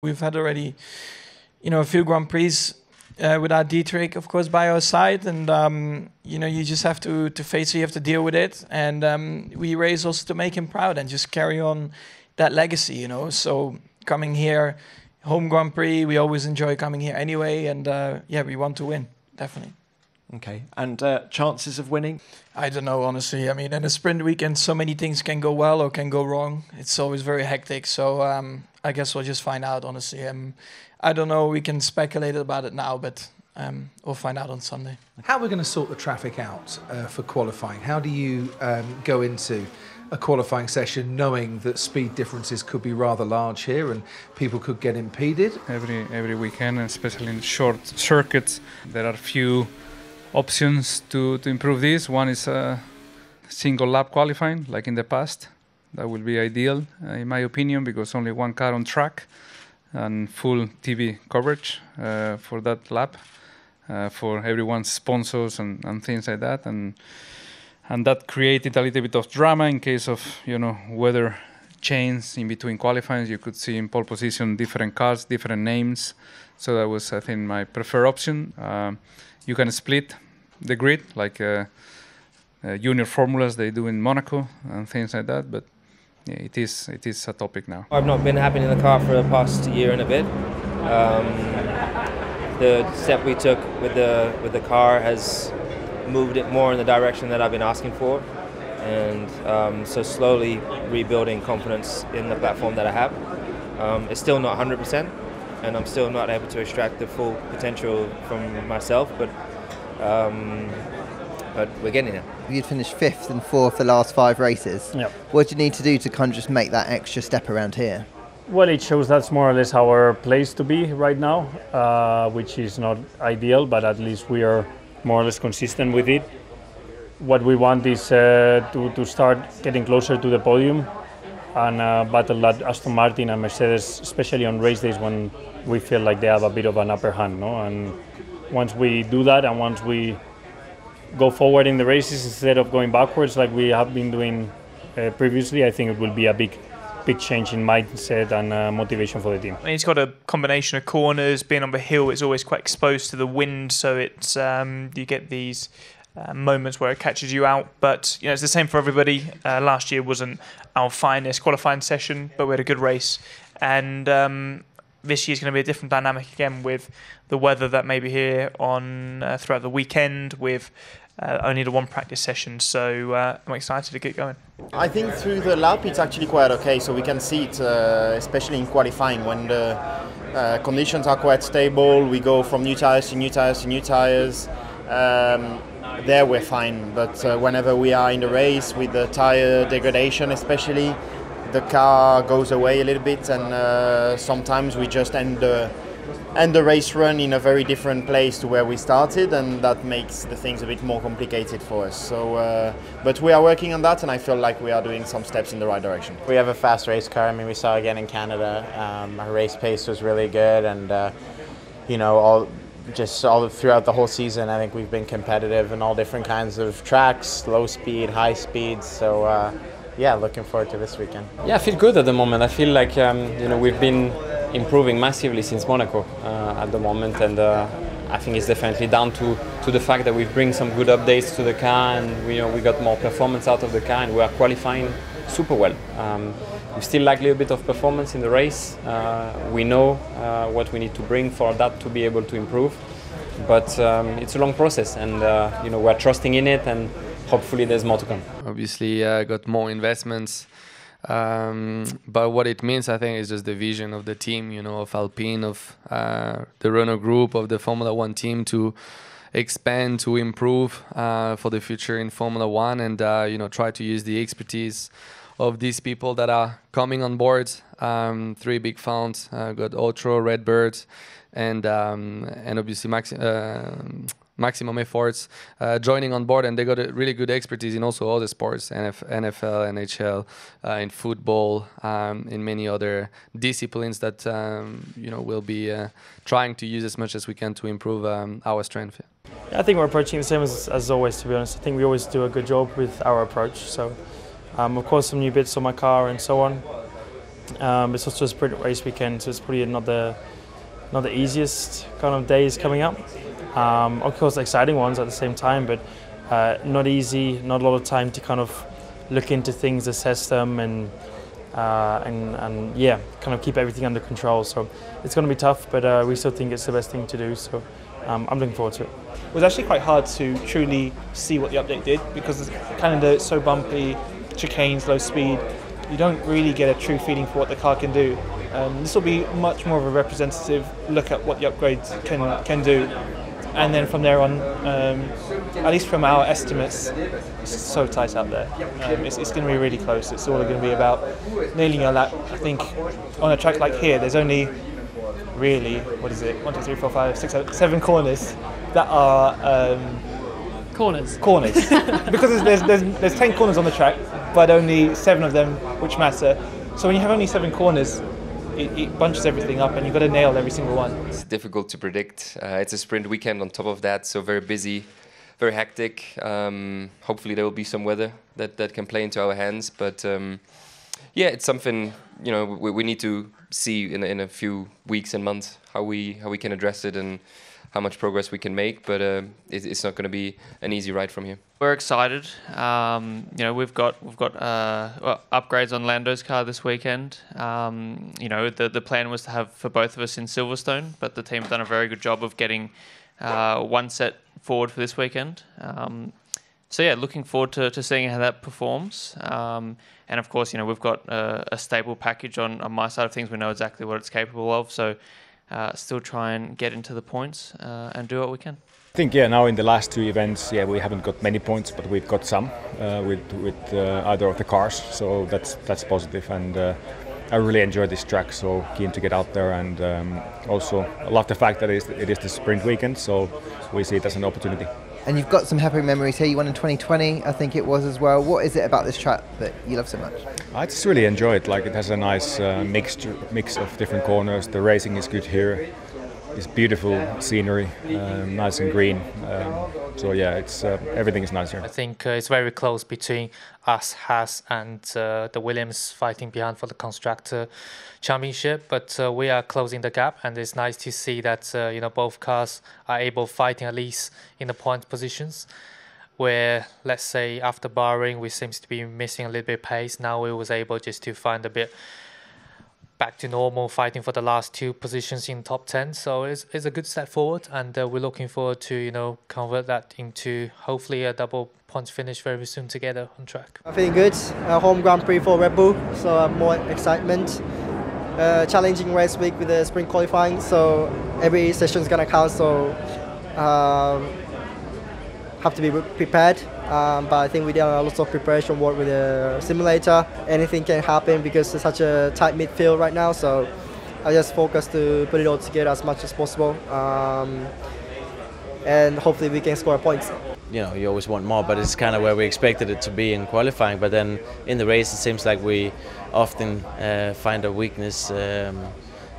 We've had already, a few Grand Prix without Dietrich, of course, by our side, and you just have to face it. You have to deal with it, and we race also to make him proud and just carry on that legacy. So coming here, home Grand Prix, we always enjoy coming here anyway, and we want to win, definitely. Okay, and chances of winning? I don't know, honestly. I mean, in a sprint weekend, so many things can go well or can go wrong. It's always very hectic, so I guess we'll just find out, honestly. I don't know, we can speculate about it now, but we'll find out on Sunday. How are we going to sort the traffic out for qualifying? How do you go into a qualifying session knowing that speed differences could be rather large here and people could get impeded? Every weekend, especially in short circuits, there are few options to improve this. One is single lap qualifying, like in the past. That will be ideal, in my opinion, because only one car on track and full TV coverage for that lap, for everyone's sponsors and things like that. And that created a little bit of drama in case of, weather change in between qualifying. You could see in pole position different cars, different names. So that was, I think, my preferred option. You can split the grid like junior formulas they do in Monaco and things like that, but yeah, it is a topic now. I've not been happy in the car for the past year and a bit. The step we took with the car has moved it more in the direction that I've been asking for, and so slowly rebuilding confidence in the platform that I have. It's still not 100%. And I'm still not able to extract the full potential from myself, but we're getting there. You'd finished 5th and 4th the last 5 races. Yep. What do you need to do to kind of just make that extra step around here? Well, it shows that's more or less our place to be right now, which is not ideal, but at least we are more or less consistent with it. What we want is to start getting closer to the podium and battle at Aston Martin and Mercedes, especially on race days when we feel like they have a bit of an upper hand, no? And once we do that, and once we go forward in the races instead of going backwards like we have been doing previously, I think it will be a big change in mindset and motivation for the team. It's got a combination of corners. Being on the hill, it's always quite exposed to the wind, so it's you get these moments where it catches you out, but it's the same for everybody. Last year wasn't our finest qualifying session, but we had a good race, and this year's going to be a different dynamic again with the weather that may be here on throughout the weekend with only the one practice session, so I'm excited to get going. I think through the lap it's actually quite okay, so we can see it especially in qualifying when the conditions are quite stable. We go from new tyres to new tyres to new tyres. There we're fine, but whenever we are in the race with the tyre degradation especially, the car goes away a little bit, and sometimes we just end the race run in a very different place to where we started, and that makes the things a bit more complicated for us. So, but we are working on that, and I feel like we are doing some steps in the right direction. We have a fast race car. I mean, we saw again in Canada. Our race pace was really good, and all throughout the whole season, I think we've been competitive in all different kinds of tracks, low speed, high speed. So, yeah, looking forward to this weekend. Yeah, I feel good at the moment. I feel like we've been improving massively since Monaco at the moment, and I think it's definitely down to the fact that we bring some good updates to the car, and we got more performance out of the car, and we are qualifying super well. We still lack a little bit of performance in the race. We know what we need to bring for that to be able to improve, but it's a long process, and we're trusting in it, and hopefully there's more to come. Obviously, got more investments, but what it means, I think, is just the vision of the team, of Alpine, of the Renault Group, of the Formula One team to expand, to improve for the future in Formula One, and try to use the expertise of these people that are coming on board. 3 big founds, got Otro, Redbird, and obviously Maximum Efforts joining on board, and they got a really good expertise in also all the sports, NFL, NHL, in football, in many other disciplines that we'll be trying to use as much as we can to improve our strength. I think we're approaching the same as always, to be honest. I think we always do a good job with our approach. So, of course, some new bits on my car and so on. It's also a sprint race weekend, so it's probably not the easiest kind of days coming up. Of course, exciting ones at the same time, but not easy. Not a lot of time to kind of look into things, assess them, and yeah, kind of keep everything under control. So it's going to be tough, but we still think it's the best thing to do. So I'm looking forward to it. It was actually quite hard to truly see what the update did because Canada is so bumpy, chicanes, low speed. You don't really get a true feeling for what the car can do. This will be much more of a representative look at what the upgrades can do. And then from there on, at least from our estimates, it's so tight out there. It's going to be really close. It's all going to be about nailing your lap. I think on a track like here, there's only really, 1, 2, 3, 4, 5, 6, 7 corners that are corners. Because there's 10 corners on the track, but only 7 of them which matter. So when you have only 7 corners, it bunches everything up and you've got to nail every single one. It's difficult to predict. It's a sprint weekend on top of that, so very busy, very hectic. Hopefully there will be some weather that can play into our hands, but yeah, it's something we need to see in a few weeks and months how we can address it and how much progress we can make, but it's not going to be an easy ride from here. We're excited. We've got upgrades on Lando's car this weekend. The plan was to have for both of us in Silverstone, but the team's done a very good job of getting one set forward for this weekend. So yeah, looking forward to seeing how that performs. And of course, we've got a stable package on my side of things. We know exactly what it's capable of. So still try and get into the points and do what we can. I think now in the last 2 events, we haven't got many points, but we've got some with either of the cars, so that's positive. And I really enjoy this track, so keen to get out there, and also I love the fact that it is the sprint weekend, so we see it as an opportunity. And you've got some happy memories here. You won in 2020, I think it was as well. What is it about this track that you love so much? I just really enjoy it. Like, it has a nice mix of different corners. The racing is good here. It's beautiful scenery, nice and green. So yeah, it's everything is nice here. I think it's very close between us, Haas, and the Williams fighting behind for the constructor championship. But we are closing the gap, and it's nice to see that both cars are able fighting at least in the point positions. Where, let's say, after Bahrain, we seems to be missing a little bit of pace. Now we was able just to find a bit back to normal, fighting for the last 2 positions in top 10. So it's a good step forward, and we're looking forward to convert that into hopefully a double points finish very soon together on track. I'm feeling good. Home Grand Prix for Red Bull, so more excitement. Challenging race week with the sprint qualifying, so every session is gonna count. So have to be prepared. But I think we did a lot of preparation work with the simulator. Anything can happen because it's such a tight midfield right now. So I just focus to put it all together as much as possible, and hopefully we can score points. You always want more, but it's kind of where we expected it to be in qualifying. But then in the race, it seems like we often find a weakness,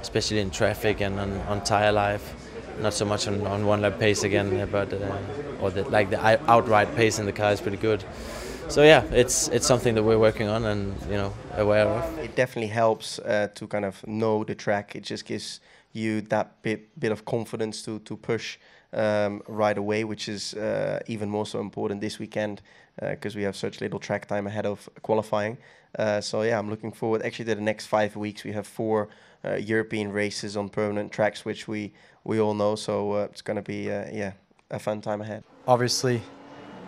especially in traffic and on tire life. Not so much on one lap pace again, but the outright pace in the car is pretty good. So yeah, it's something that we're working on and aware of. It definitely helps to kind of know the track. It just gives you that bit of confidence to push right away, which is even more so important this weekend because we have such little track time ahead of qualifying. So yeah, I'm looking forward actually to the next 5 weeks. We have 4 European races on permanent tracks, which we all know. So it's going to be a fun time ahead. Obviously,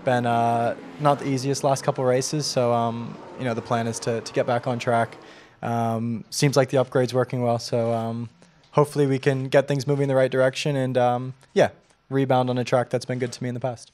been not the easiest last couple races. So the plan is to get back on track. Seems like the upgrade's working well. So hopefully we can get things moving in the right direction and rebound on a track that's been good to me in the past.